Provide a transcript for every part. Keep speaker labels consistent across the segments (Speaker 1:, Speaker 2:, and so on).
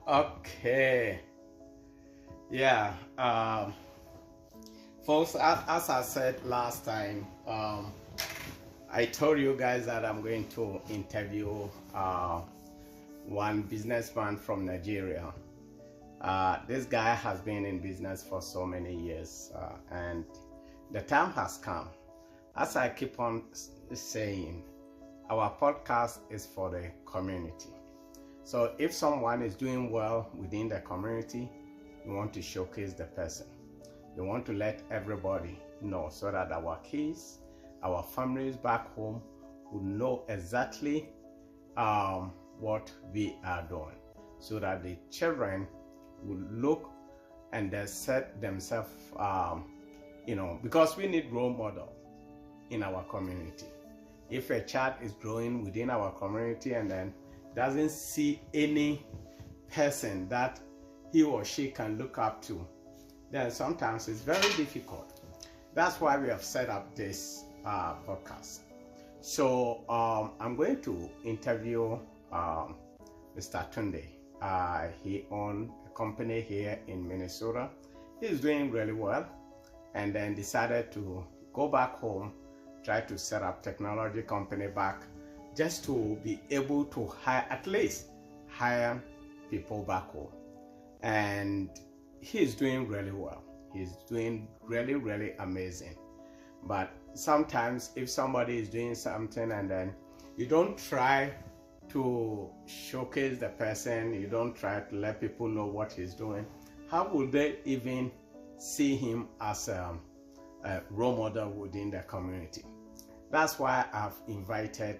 Speaker 1: Okay. Yeah. Folks, as I said last time, I told you guys that I'm going to interview one businessman from Nigeria. This guy has been in business for so many years, and the time has come. As I keep on saying, our podcast is for the community. So if someone is doing well within the community, we want to showcase the person. We want to let everybody know so that our kids, our families back home will know exactly what we are doing, so that the children will look and they set themselves, because we need role model in our community. If a child is growing within our community and then doesn't see any person that he or she can look up to, then sometimes it's very difficult. That's why we have set up this podcast. So I'm going to interview Mr. Tunde. He owns a company here in Minnesota. He's doing really well, and then decided to go back home, try to set up technology company back, just to be able to hire people back home. And he's doing really well. He's doing really, really amazing. But sometimes if somebody is doing something and then you don't try to showcase the person, you don't try to let people know what he's doing, how will they even see him as a role model within the community? That's why I've invited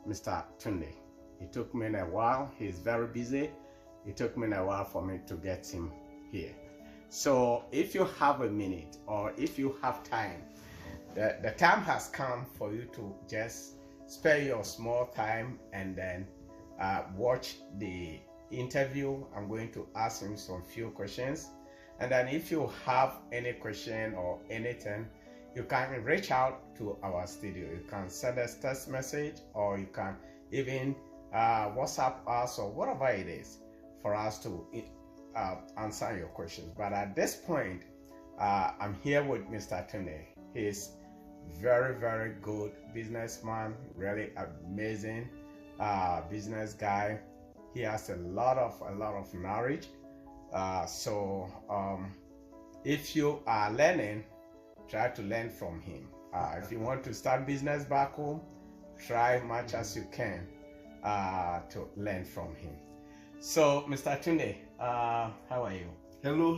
Speaker 1: Mr. Tunde. It took me a while. He's very busy. It took me a while for me to get him here. So if you have a minute, or if you have time, the time has come for you to just spare your small time and then watch the interview. I'm going to ask him some few questions, and then if you have any question or anything, you can reach out to our studio. You can send us text message, or you can even WhatsApp us, or whatever it is, for us to answer your questions. But at this point, I'm here with Mr. Tunde. He's very, very good businessman, really amazing business guy. He has a lot of knowledge. So if you are learning, try to learn from him. If you want to start business back home, try much as you can to learn from him. So, Mr. Tunde, how are you?
Speaker 2: Hello.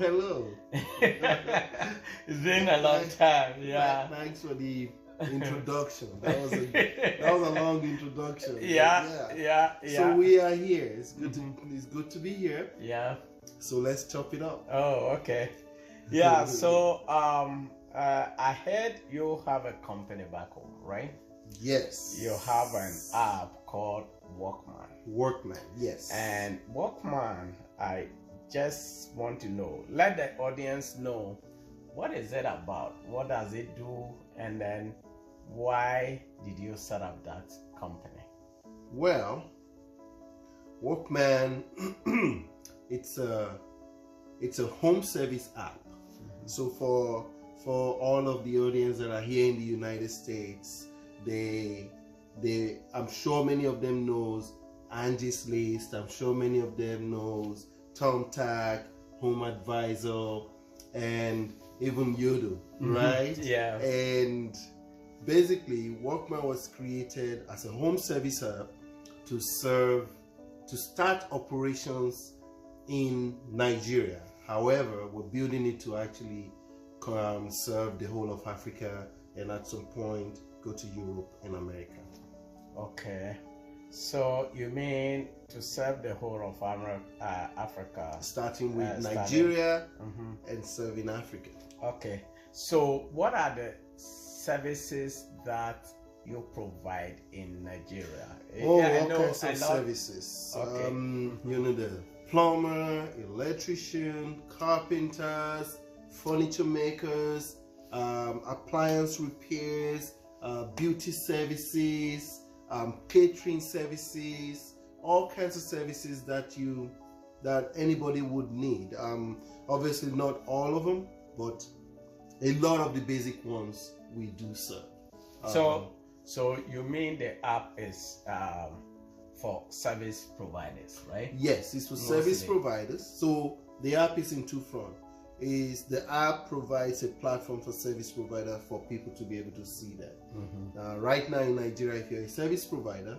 Speaker 1: It's been a long time. Yeah.
Speaker 2: Thanks for the introduction. That was a long introduction.
Speaker 1: Yeah.
Speaker 2: So we are here. It's good to be here.
Speaker 1: Yeah.
Speaker 2: So let's chop it up.
Speaker 1: Oh, okay. Yeah. So I heard you have a company back home, right?
Speaker 2: Yes.
Speaker 1: You have an app called Wrkman.
Speaker 2: Wrkman, yes.
Speaker 1: And Wrkman, I just want to know, let the audience know, what is it about? What does it do? And then why did you set up that company?
Speaker 2: Well, Wrkman, it's a home service app. Mm-hmm. So for all of the audience that are here in the United States, I'm sure many of them knows Angie's List. I'm sure many of them knows Thumbtack, Home Advisor, and even Yodo, right?
Speaker 1: Yeah.
Speaker 2: And basically, Wrkman was created as a home service app to start operations in Nigeria. However, we're building it to actually serve the whole of Africa, and at some point go to Europe and America.
Speaker 1: Okay. So you mean to serve the whole of Africa?
Speaker 2: Starting with Nigeria and serving Africa.
Speaker 1: Okay. So what are the services that you provide in Nigeria?
Speaker 2: All kinds of services.
Speaker 1: Okay.
Speaker 2: The plumber, electrician, carpenters, furniture makers, appliance repairs, beauty services, catering services, all kinds of services that you that anybody would need. Obviously not all of them, but a lot of the basic ones we do serve.
Speaker 1: So you mean the app is for service providers, right?
Speaker 2: Yes, it's for service providers. So the app is in two fronts. The app provides a platform for service provider for people to be able to see that. Right now in Nigeria, if you're a service provider,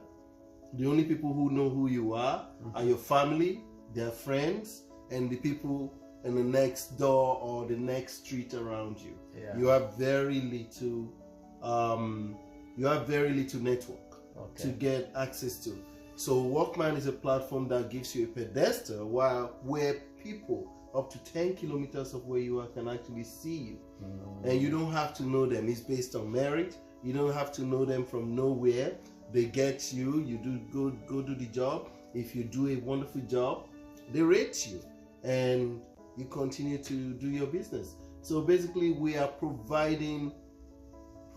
Speaker 2: the only people who know who you are your family, their friends, and the people in the next door or the next street around you. Yeah. You have very little network to get access to. So Wrkman is a platform that gives you a pedestal where people up to 10 kilometers of where you are can actually see you. And you don't have to know them. It's based on merit. You don't have to know them from nowhere. They get you, you do go do the job. If you do a wonderful job, they rate you and you continue to do your business. So basically we are providing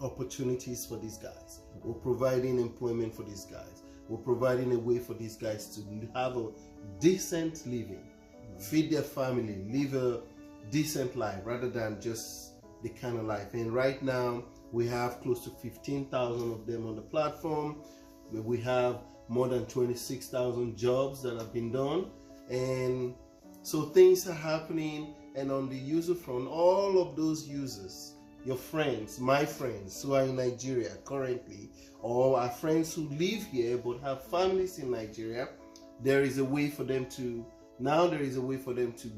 Speaker 2: opportunities for these guys. We're providing employment for these guys. We're providing a way for these guys to have a decent living, feed their family, live a decent life rather than just the kind of life. And right now we have close to 15,000 of them on the platform. We have more than 26,000 jobs that have been done. And so things are happening. And on the user front, all of those users, your friends, my friends who are in Nigeria currently, or our friends who live here but have families in Nigeria, there is a way for them to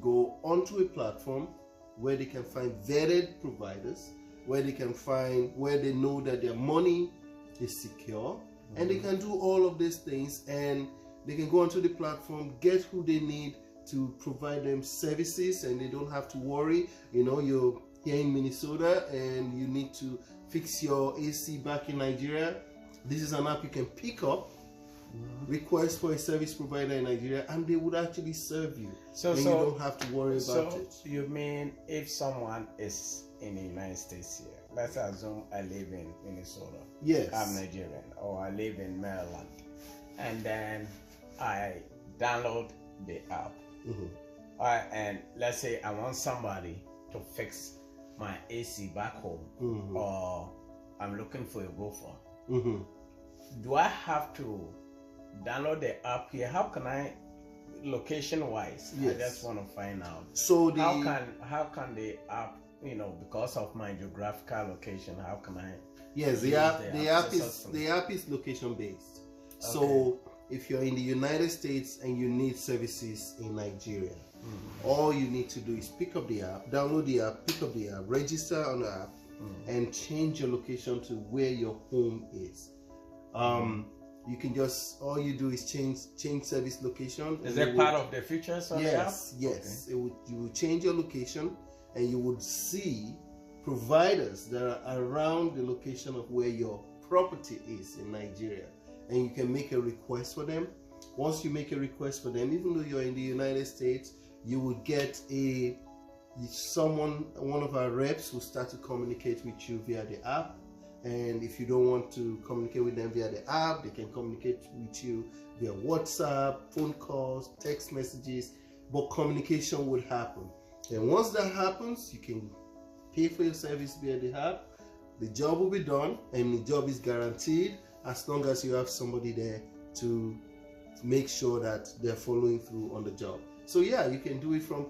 Speaker 2: go onto a platform where they can find vetted providers, where they know that their money is secure, and they can do all of these things, and they can go onto the platform, get who they need to provide them services, and they don't have to worry. You're here in Minnesota and you need to fix your AC back in Nigeria. This is an app you can pick up, request for a service provider in Nigeria, and they would actually serve you. So you don't have to worry about it.
Speaker 1: You mean if someone is in the United States here, let's assume I live in Minnesota.
Speaker 2: Yes.
Speaker 1: I'm Nigerian, or I live in Maryland, and then I download the app. And let's say I want somebody to fix my AC back home, or I'm looking for a roofer. Do I have to download the app here? How can I, location wise? Yes. I just want to find out.
Speaker 2: So
Speaker 1: how can the app, because of my geographical location, how can I?
Speaker 2: Yes, the app is location based. Okay. So if you're in the United States and you need services in Nigeria, all you need to do is pick up the app, download the app, pick up the app, register on the app, and change your location to where your home is. You can just, all you do is change service location.
Speaker 1: Is that part of the features of the app?
Speaker 2: Yes. Okay. You will change your location, and you would see providers that are around the location of where your property is in Nigeria, and you can make a request for them. Once you make a request for them, even though you're in the United States, you will get one of our reps will start to communicate with you via the app. And if you don't want to communicate with them via the app, they can communicate with you via WhatsApp, phone calls, text messages, but communication would happen. And once that happens, you can pay for your service via the app. The job will be done, and the job is guaranteed as long as you have somebody there to make sure that they're following through on the job. So yeah, you can do it from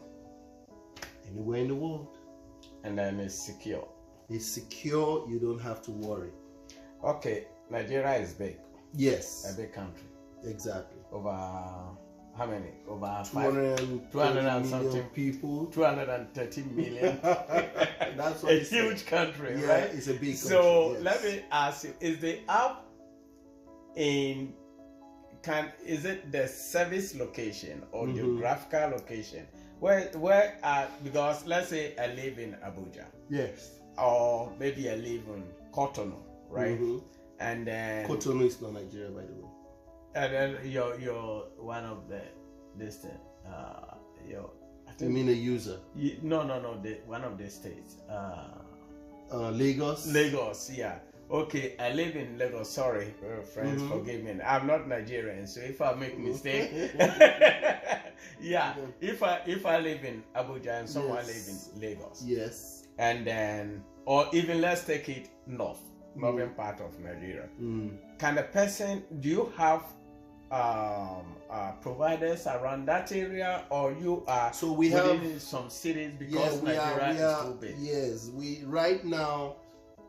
Speaker 2: anywhere in the world.
Speaker 1: And then it's secure.
Speaker 2: It's secure, you don't have to worry.
Speaker 1: Okay, Nigeria is big.
Speaker 2: Yes.
Speaker 1: A big country.
Speaker 2: Exactly.
Speaker 1: Over how many? Over
Speaker 2: 200 and something people.
Speaker 1: 230 million.
Speaker 2: That's what
Speaker 1: a huge country,
Speaker 2: yeah,
Speaker 1: right?
Speaker 2: It's a big country.
Speaker 1: So
Speaker 2: yes.
Speaker 1: Let me ask you, is the app is it the service location or geographical location? Because let's say I live in Abuja.
Speaker 2: Yes.
Speaker 1: Or maybe I live in Cotonou, right? And then
Speaker 2: Cotonou is not Nigeria, by the way.
Speaker 1: And then you're one of the
Speaker 2: You mean a user?
Speaker 1: No. One of the states.
Speaker 2: Lagos.
Speaker 1: Lagos, yeah. Okay, I live in Lagos. Sorry, friends, forgive me. I'm not Nigerian, so if I make mistake, yeah. If I live in Abuja and someone live in Lagos,
Speaker 2: yes,
Speaker 1: and then, or even let's take it northern part of Nigeria. Can a person? Do you have providers around that area, or you are
Speaker 2: so we have
Speaker 1: in some cities because Nigeria is too big?
Speaker 2: Yes, we right now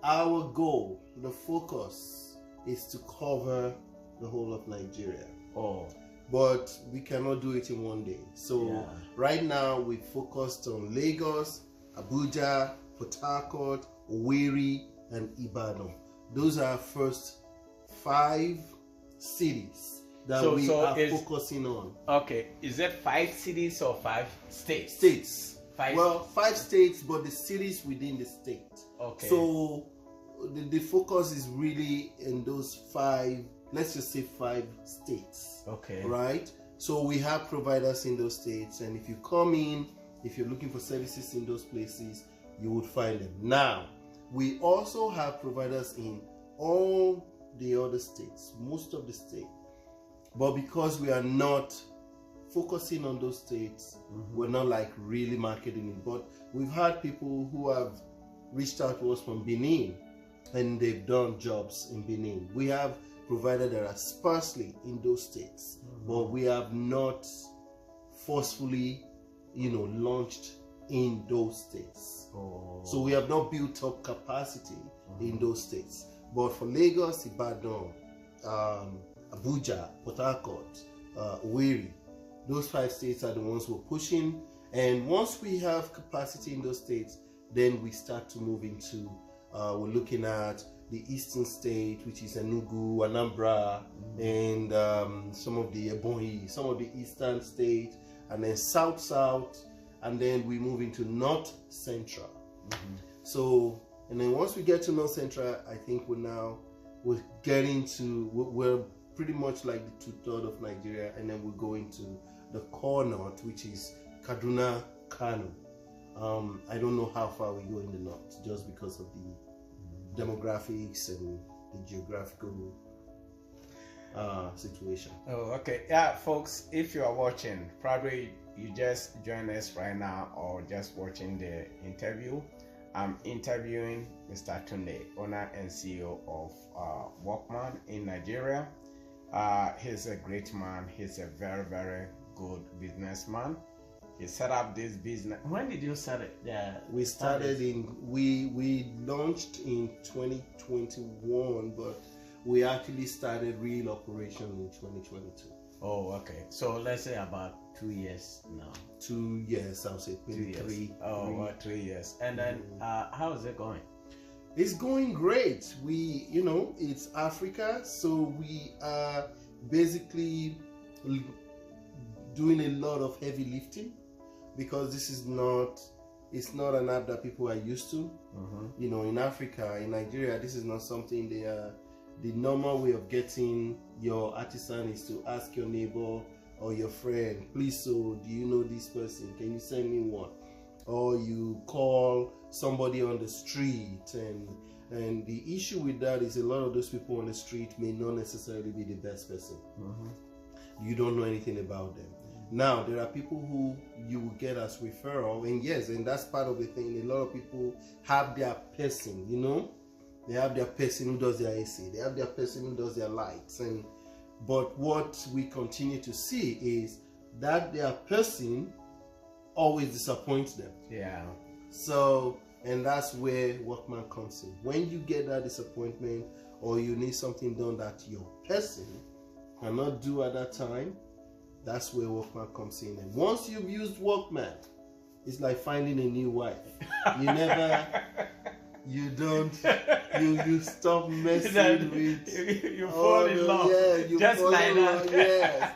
Speaker 2: our goal, the focus is to cover the whole of Nigeria.
Speaker 1: Oh,
Speaker 2: but we cannot do it in one day. So right now we focused on Lagos, Abuja, Port Harcourt, Owerri, and Ibadan. Those are our first 5 cities that we are focusing on.
Speaker 1: Okay, is it 5 cities or 5 states?
Speaker 2: States.
Speaker 1: 5.
Speaker 2: Well, 5 states, but the cities within the state.
Speaker 1: Okay.
Speaker 2: So the focus is really in those 5, let's just say 5 states.
Speaker 1: Okay.
Speaker 2: Right? So we have providers in those states, and if you come in, if you're looking for services in those places, you would find them. Now, we also have providers in all the other states, most of the states. But because we are not focusing on those states, we're not like really marketing it. But we've had people who have reached out to us from Benin, and they've done jobs in Benin. We have provided that are sparsely in those states, but we have not forcefully, launched in those states. So we have not built up capacity in those states. But for Lagos, Ibadan, Abuja, Port Harcourt, Owerri, those 5 states are the ones we're pushing. And once we have capacity in those states, then we start to move into, we're looking at the eastern state, which is Enugu, Anambra, and some of the Ebonyi, some of the eastern state, and then south, and then we move into north central. So, and then once we get to north central, I think we're getting to, we're pretty much like the 2/3 of Nigeria, and then we're going to the core north, which is Kaduna, Kano. I don't know how far we go in the north, just because of the demographics and the geographical situation.
Speaker 1: Oh, okay. Yeah, folks, if you are watching, probably you just joined us right now or just watching the interview. I'm interviewing Mr. Tunde, owner and CEO of Wrkman in Nigeria. He's a great man. He's a very, very good businessman. He set up this business. When did you start it?
Speaker 2: We started we launched in 2021, but we actually started real operation in 2022.
Speaker 1: Oh, okay. So let's say about 2 years now.
Speaker 2: 2 years, I'll say 2 years. 3.
Speaker 1: Oh, 3 years. And then how is it going?
Speaker 2: It's going great. We, it's Africa, so we are basically doing a lot of heavy lifting, because this is it's not an app that people are used to. In Africa, in Nigeria, this is not something the normal way of getting your artisan is to ask your neighbor or your friend, please, so do you know this person? Can you send me one? Or you call somebody on the street, and the issue with that is a lot of those people on the street may not necessarily be the best person. You don't know anything about them. Now, there are people who you will get as referral, and yes, and that's part of the thing. A lot of people have their person, they have their person who does their AC, they have their person who does their lights, but what we continue to see is that their person always disappoints them.
Speaker 1: Yeah.
Speaker 2: So, and that's where Wrkman comes in. When you get that disappointment, or you need something done that your person cannot do at that time, that's where Wrkman comes in. And once you've used Wrkman, it's like finding a new wife. You stop messing with.
Speaker 1: You fall in love.
Speaker 2: Yeah, you
Speaker 1: just
Speaker 2: fall
Speaker 1: like
Speaker 2: in
Speaker 1: that.
Speaker 2: love. Yes.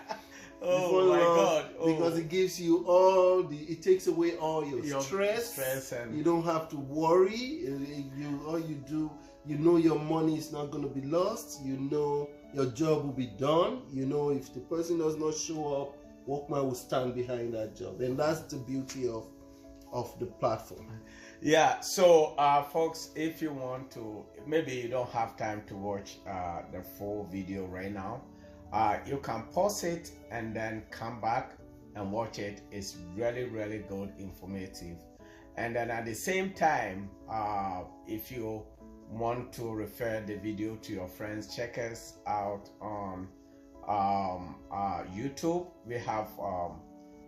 Speaker 1: Oh my God!
Speaker 2: Because it gives you it takes away all your stress, and you don't have to worry. All you do, your money is not going to be lost. Your job will be done. If the person does not show up, Wrkman will stand behind that job, and that's the beauty of the platform.
Speaker 1: Yeah, so folks, if you want to, maybe you don't have time to watch the full video right now, you can pause it and then come back and watch it. It's really, really good, informative. And then at the same time, if you want to refer the video to your friends, check us out on YouTube. We have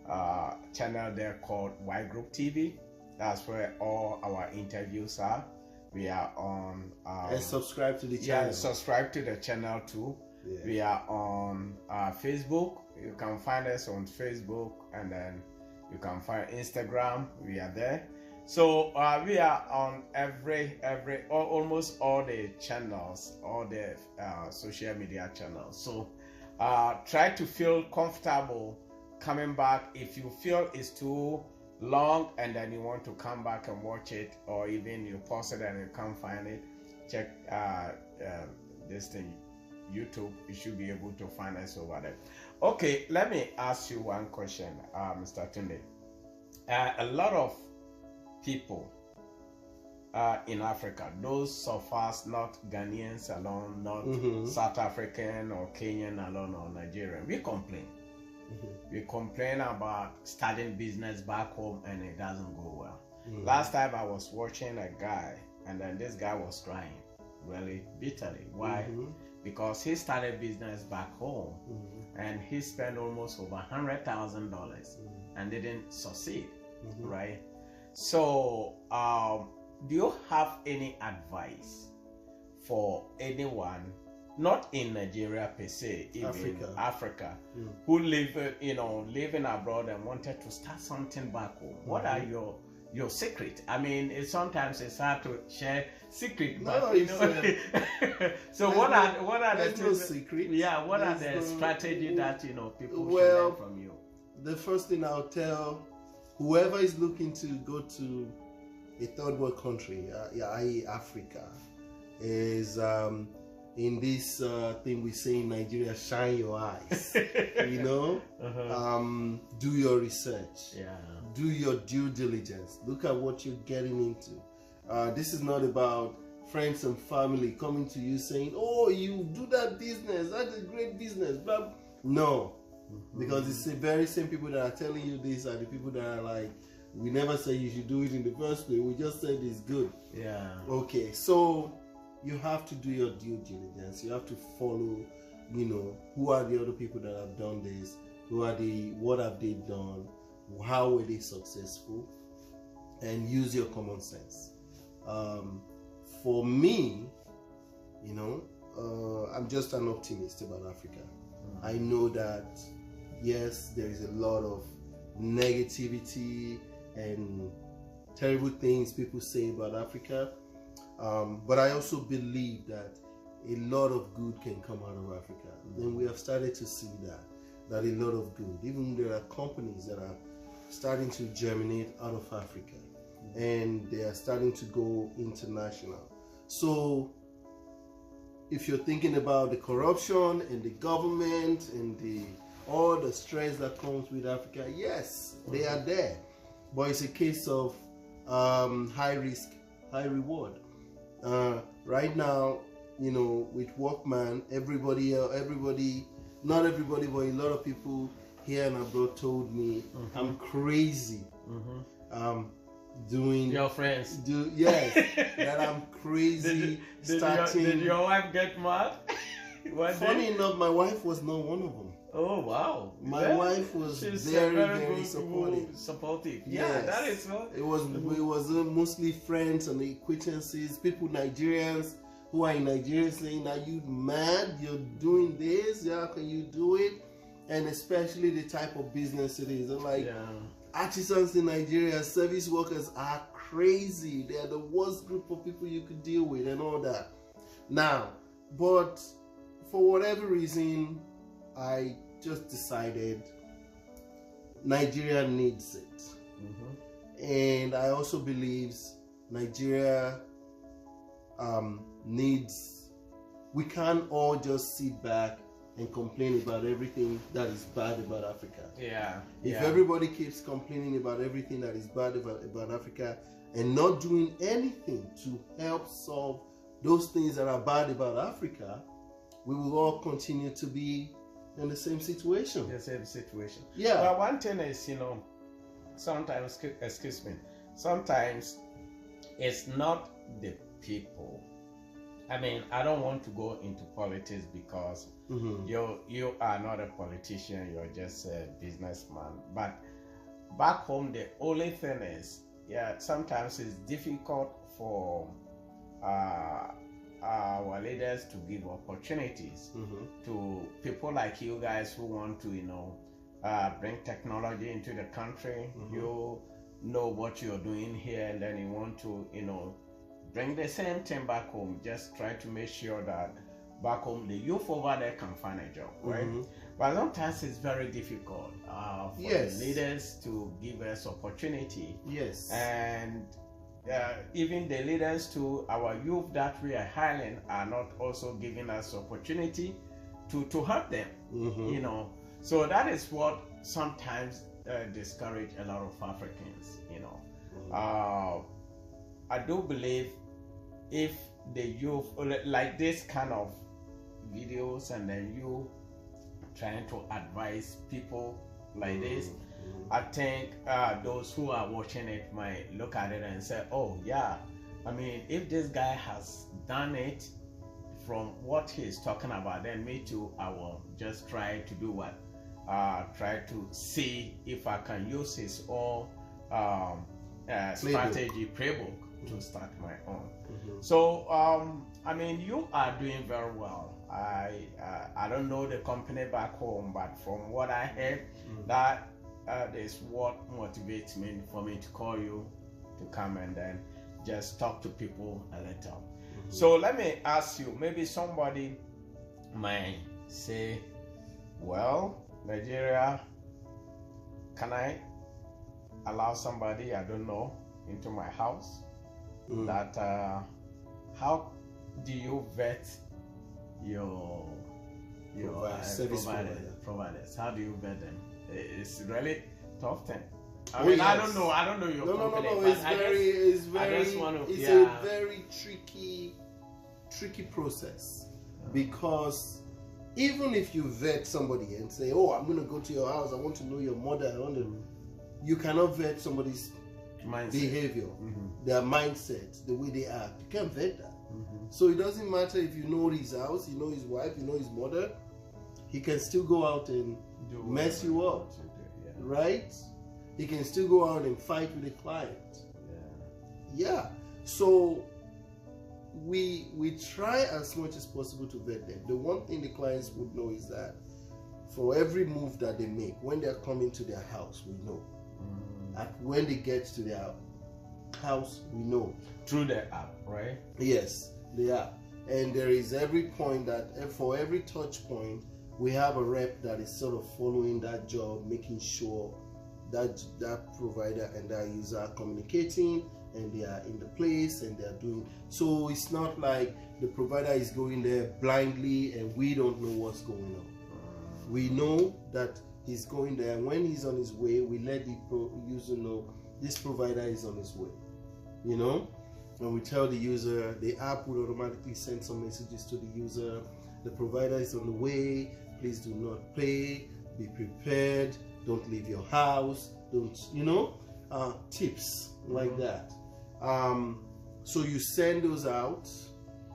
Speaker 1: a channel there called Y Group TV. That's where all our interviews are. We are on
Speaker 2: and subscribe to the channel.
Speaker 1: Yeah, subscribe to the channel too. Yeah. We are on Facebook. You can find us on Facebook, and then you can find Instagram. We are there. So we are on almost all the channels, all the social media channels. So try to feel comfortable coming back. If you feel it's too long and then you want to come back and watch it, or even you pause it and you can't find it, check this thing, YouTube. You should be able to find us over there. Okay, let me ask you one question, Mr. Tunde. A lot of people in Africa, those of us not Ghanaians alone, not South African or Kenyan alone or Nigerian, we complain. We complain about starting business back home and it doesn't go well. Last time I was watching a guy, and then this guy was crying really bitterly. Why? Because he started business back home and he spent almost over $100,000 and didn't succeed, right? So do you have any advice for anyone, not in Nigeria per se, even Africa, who living abroad and wanted to start something back home? What are your secret? I mean, sometimes it's hard to share secret, but so what are
Speaker 2: there's no secret.
Speaker 1: Yeah, what are the strategy that people should learn from you?
Speaker 2: The first thing I'll tell whoever is looking to go to a third world country, i.e. Africa, is in this thing we say in Nigeria, shine your eyes. Do your research. Do your due diligence. Look at what you're getting into. This is not about friends and family coming to you saying, oh, you do that business, that's a great business. But no, because it's the very same people that are telling you this are the people that are like, we never said you should do it in the first place, we just said it's good. Yeah. Okay, so you have to do your due diligence. You have to follow, who are the other people that have done this, what have they done, how were they successful, and use your common sense. For me, I'm just an optimist about Africa. I know that yes, there is a lot of negativity and terrible things people say about Africa, but I also believe that a lot of good can come out of Africa. Then we have started to see that a lot of good, even there are companies that are starting to germinate out of Africa, and they are starting to go international. So if you're thinking about the corruption and the government and all the stress that comes with Africa, yes, they are there, but it's a case of high risk, high reward. Right now, with Wrkman, not everybody, but a lot of people here and abroad told me I'm crazy. Doing
Speaker 1: your friends
Speaker 2: yes, that I'm crazy.
Speaker 1: Did your wife get mad?
Speaker 2: Funny enough, my wife was not one of them.
Speaker 1: Oh wow!
Speaker 2: My wife was very
Speaker 1: supportive.
Speaker 2: Yes.
Speaker 1: Yeah, that is what
Speaker 2: it was. It was mostly friends and acquaintances, people, Nigerians who are in Nigeria, saying, "Are you mad? You're doing this? How can you do it?" And especially the type of business it is. Artisans in Nigeria, service workers are crazy. They are the worst group of people you could deal with and all that. Now, but for whatever reason, I just decided Nigeria needs it. And I also believe Nigeria needs, we can't all just sit back and complain about everything that is bad about Africa.
Speaker 1: Yeah.
Speaker 2: If everybody keeps complaining about everything that is bad about Africa and not doing anything to help solve those things that are bad about Africa, we will all continue to be in the same situation.
Speaker 1: The same situation.
Speaker 2: Yeah.
Speaker 1: Well, one thing is, sometimes, excuse me, sometimes it's not the people. I mean, I don't want to go into politics because you are not a politician, you're just a businessman. But back home, the only thing is, sometimes it's difficult for our leaders to give opportunities to people like you guys who want to, bring technology into the country. You know what you're doing here, and then you want to, bring the same thing back home. Just try to make sure that back home the youth over there can find a job, right? But sometimes it's very difficult for the leaders to give us opportunity.
Speaker 2: Yes.
Speaker 1: And even the leaders to our youth that we are hiring are not also giving us opportunity to help them, So that is what sometimes discourage a lot of Africans, I do believe if the youth, like this kind of videos, and then you trying to advise people like this, I think those who are watching it might look at it and say, oh yeah, I mean, if this guy has done it from what he's talking about, then me too, I will just try to do what? Try to see if I can use his own strategy playbook to start my own. So I mean, you are doing very well. I don't know the company back home, but from what I heard, that is what motivates me for me to call you to come and then just talk to people a little. So let me ask you, maybe somebody might say, well, Nigeria, can I allow somebody I don't know into my house? That how do you vet your providers? How do you vet them? It's really tough thing. I mean, I don't know your company.
Speaker 2: No. It's a very tricky process, because even if you vet somebody and say, oh, I'm going to go to your house, I want to know your mother, you cannot vet somebody's behavior, their mindset, the way they act. You can't vet that. So it doesn't matter if you know his house, you know his wife, you know his mother, he can still go out and mess you up, right? He can still go out and fight with a client. So we try as much as possible to vet them. The one thing the clients would know is that for every move that they make, when they're coming to their house, we know. And when they get to their house, we know.
Speaker 1: Through the app, right?
Speaker 2: Yes, the app. And there is every point that, for every touch point, we have a rep that is sort of following that job, making sure that that provider and that user are communicating and they are in the place and they are doing. So it's not like the provider is going there blindly and we don't know what's going on. We know that he's going there, and when he's on his way, we let the user know this provider is on his way. And we tell the user, the app will automatically send some messages to the user. The provider is on the way. Please do not pay. Be prepared. Don't leave your house. Don't, tips like that. So you send those out.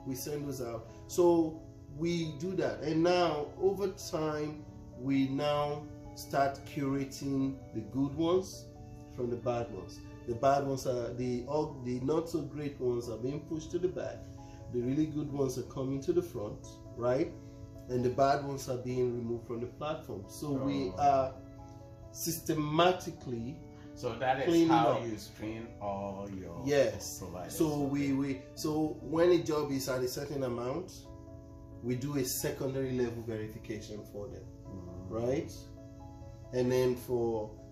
Speaker 2: We send those out. So we do that. And now, over time, we now start curating the good ones from the bad ones. The bad ones are the not so great ones are being pushed to the back. The really good ones are coming to the front, right? And the bad ones are being removed from the platform. So we are systematically.
Speaker 1: So that is how you screen all your providers.
Speaker 2: So so when a job is at a certain amount, we do a secondary level verification for them, right? And then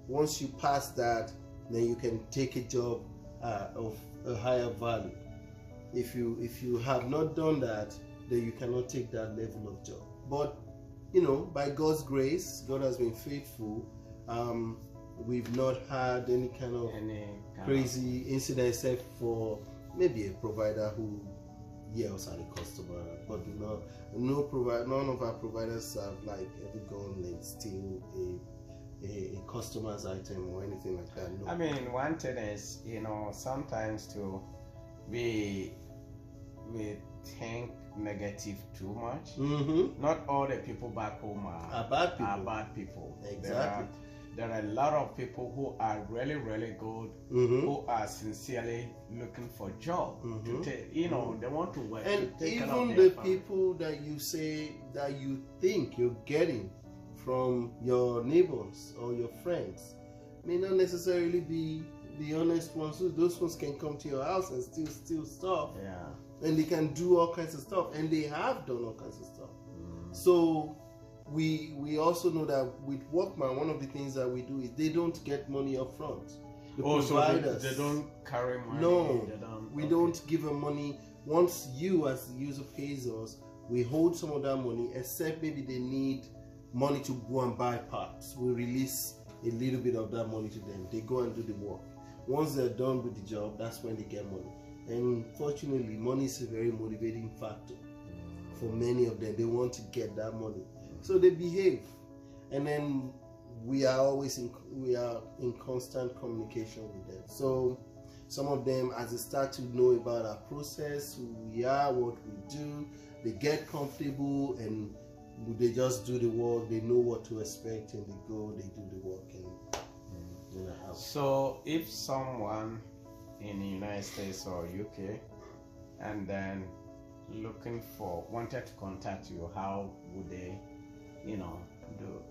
Speaker 2: once you pass that, then you can take a job of a higher value. If you have not done that, then you cannot take that level of job. But you know, by God's grace, God has been faithful. We've not had any kind of crazy incident except for maybe a provider who yells at a customer, but none of our providers have like ever gone and steal a customer's item or anything like that. No.
Speaker 1: I mean, one thing is, you know, sometimes too, we think negative too much. Not all the people back home are bad people.
Speaker 2: Exactly.
Speaker 1: There are a lot of people who are really, really good, who are sincerely looking for a job. To take, you know, they want to work.
Speaker 2: And
Speaker 1: to take
Speaker 2: even
Speaker 1: care of
Speaker 2: the
Speaker 1: their family.
Speaker 2: people that you say that you think you're getting from your neighbors or your friends may not necessarily be the honest ones. Those ones can come to your house and steal stuff.
Speaker 1: Yeah.
Speaker 2: And they can do all kinds of stuff, and they have done all kinds of stuff. So we also know that with Wrkman, one of the things that we do is they don't get money up front. The providers,
Speaker 1: so they don't carry money.
Speaker 2: No, we don't give them money. Once you as the user pays us, we hold some of that money, except maybe they need money to go and buy parts. We release a little bit of that money to them. They go and do the work. Once they're done with the job, that's when they get money. And fortunately, money is a very motivating factor for many of them. They want to get that money, so they behave. And then we are always in constant communication with them. So some of them, as they start to know about our process, who we are, what we do, they get comfortable and they just do the work. They know what to expect, and they go, they do the work, and
Speaker 1: So if someone in the United States or UK and then wanted to contact you, how would they, you know,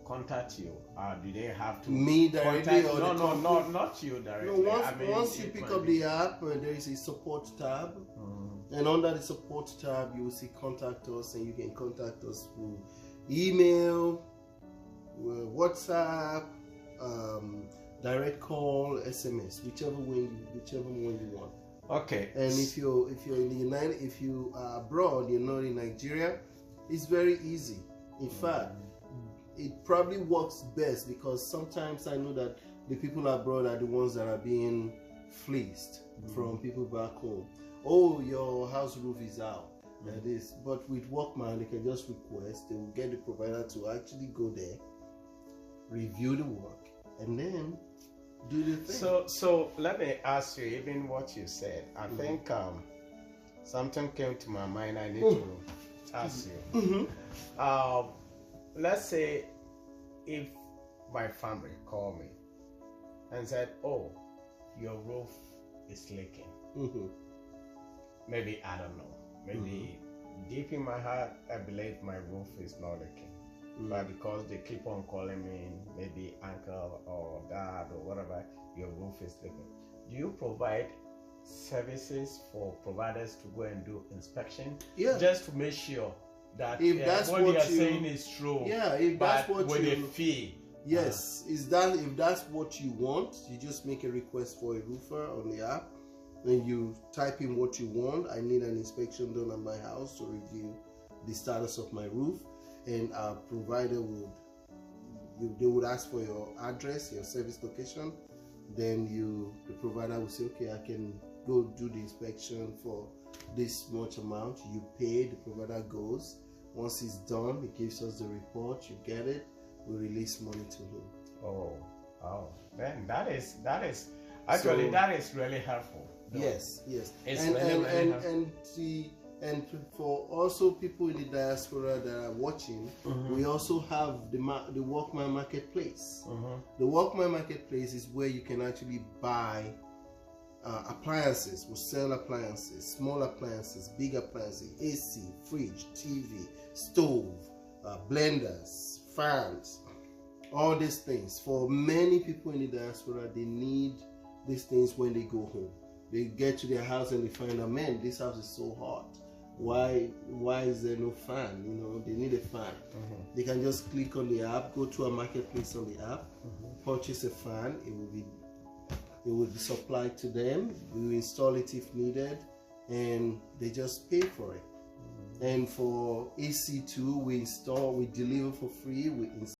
Speaker 1: contact you? Do they have to
Speaker 2: me directly or
Speaker 1: no, not you directly?
Speaker 2: No, once you pick up the app, there is a support tab, and under the support tab you will see contact us, and you can contact us through email, WhatsApp, direct call, SMS, whichever one you want.
Speaker 1: Okay.
Speaker 2: And if you're in the if you are abroad, you're not in Nigeria, it's very easy. In fact, it probably works best because sometimes I know that the people abroad are the ones that are being fleeced from people back home. Oh, your house roof is out. That is. But with Wrkman, they can just request. They will get the provider to actually go there, review the work, and then do the thing.
Speaker 1: So let me ask you, even what you said, I think something came to my mind I need to ask you. Let's say if my family called me and said, oh, your roof is leaking. Maybe, I don't know, maybe deep in my heart I believe my roof is not leaking. But because they keep on calling me, maybe uncle or dad or whatever, your roof is leaking. Do you provide services for providers to go and do inspection?
Speaker 2: Yeah.
Speaker 1: Just to make sure that
Speaker 2: if that's
Speaker 1: what you are saying is true.
Speaker 2: Yeah, if that's what
Speaker 1: with a fee.
Speaker 2: Yes, if that's what you want, you just make a request for a roofer on the app, and you type in what you want. I need an inspection done at my house to review the status of my roof, and our provider would ask for your address, your service location. Then the provider will say, okay, I can go do the inspection for this much amount. You pay, the provider goes. Once it's done, he gives us the report. You get it. We release money to him.
Speaker 1: Oh, then that is actually that is really helpful. No.
Speaker 2: Yes.
Speaker 1: It's
Speaker 2: and for also people in the diaspora that are watching, we also have the Wrkman Marketplace. The Wrkman Marketplace is where you can actually buy appliances. We sell appliances, small appliances, big appliances, AC, fridge, TV, stove, blenders, fans, all these things. For many people in the diaspora, they need these things when they go home. They get to their house and they find out, man, this house is so hot. Why is there no fan? You know, they need a fan. They can just click on the app, go to a marketplace on the app, purchase a fan. It will be supplied to them. We will install it if needed, and they just pay for it. And for AC2, we deliver for free, we install